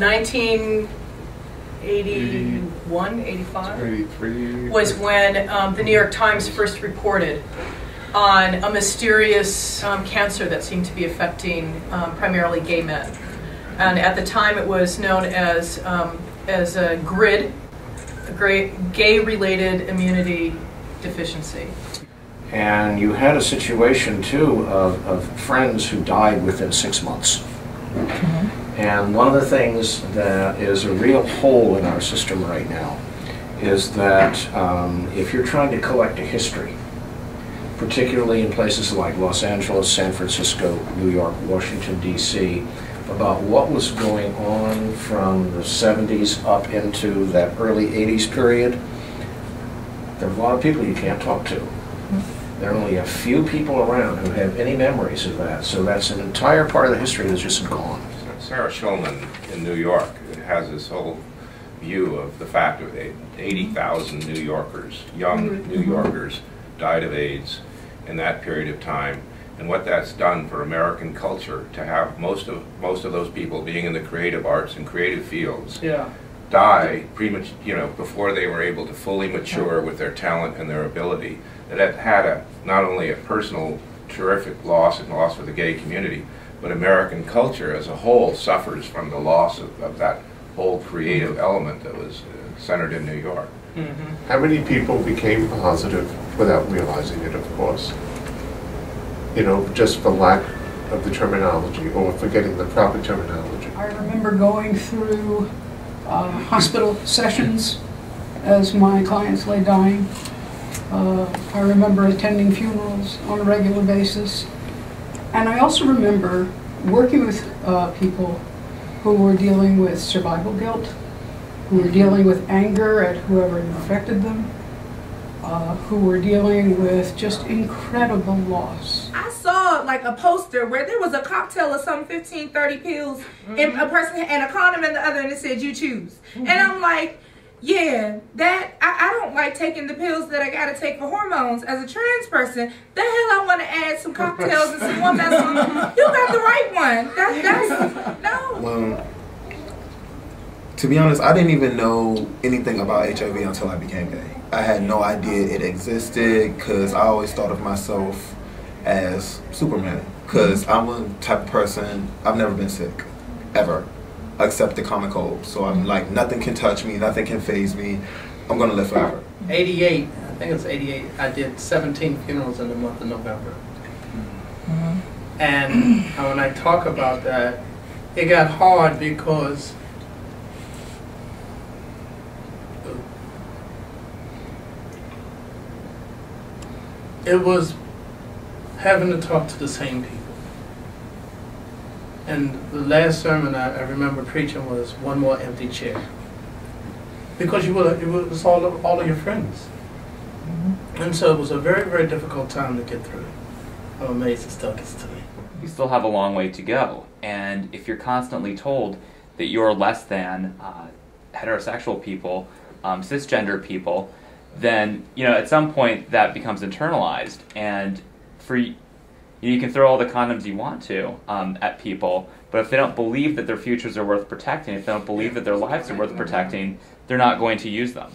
1981, 85? 83. Was when the New York Times first reported on a mysterious cancer that seemed to be affecting primarily gay men. And at the time it was known as a GRID, a gay-related immunity deficiency. And you had a situation, too, of friends who died within 6 months. Mm-hmm. And one of the things that is a real hole in our system right now is that if you're trying to collect a history, particularly in places like Los Angeles, San Francisco, New York, Washington, D.C., about what was going on from the 70s up into that early 80s period, there are a lot of people you can't talk to. There are only a few people around who have any memories of that, so that's an entire part of the history that's just gone. Sarah Schulman in New York has this whole view of the fact that 80,000 New Yorkers, young New Yorkers, died of AIDS in that period of time, and what that's done for American culture to have most of those people being in the creative arts and creative fields die before they were able to fully mature with their talent and their ability. That it had not only a personal terrific loss and loss for the gay community, but American culture as a whole suffers from the loss of that whole creative element that was centered in New York. Mm-hmm. How many people became positive without realizing it, of course? You know, just for lack of the terminology or forgetting the proper terminology. I remember going through hospital sessions as my clients lay dying. I remember attending funerals on a regular basis. And I also remember working with people who were dealing with survival guilt, who were dealing with anger at whoever infected them, who were dealing with just incredible loss. I saw like a poster where there was a cocktail of some 15, 30 pills, and a person and a condom in the other, and it said you choose. And I'm like, yeah, that I don't like taking the pills that I gotta take for hormones as a trans person. The hell I want to add some cocktails and some one that's on. You got the right one. That's no. Well, to be honest, I didn't even know anything about HIV until I became gay. I had no idea it existed because I always thought of myself as Superman. Because I'm a type of person, I've never been sick, ever. Except the common cold. So I'm like, nothing can touch me, nothing can faze me. I'm gonna live forever. 88, I think it's 88, I did 17 funerals in the month of November. And when I talk about that, it got hard because it was having to talk to the same people. And the last sermon I remember preaching was one more empty chair. Because it was all of your friends. And so it was a very, very difficult time to get through. I'm amazed it still gets to me. You still have a long way to go. And if you're constantly told that you're less than heterosexual people, cisgender people, then at some point that becomes internalized. And you can throw all the condoms you want to at people, but if they don't believe that their futures are worth protecting, if they don't believe that their lives are worth protecting, they're not going to use them.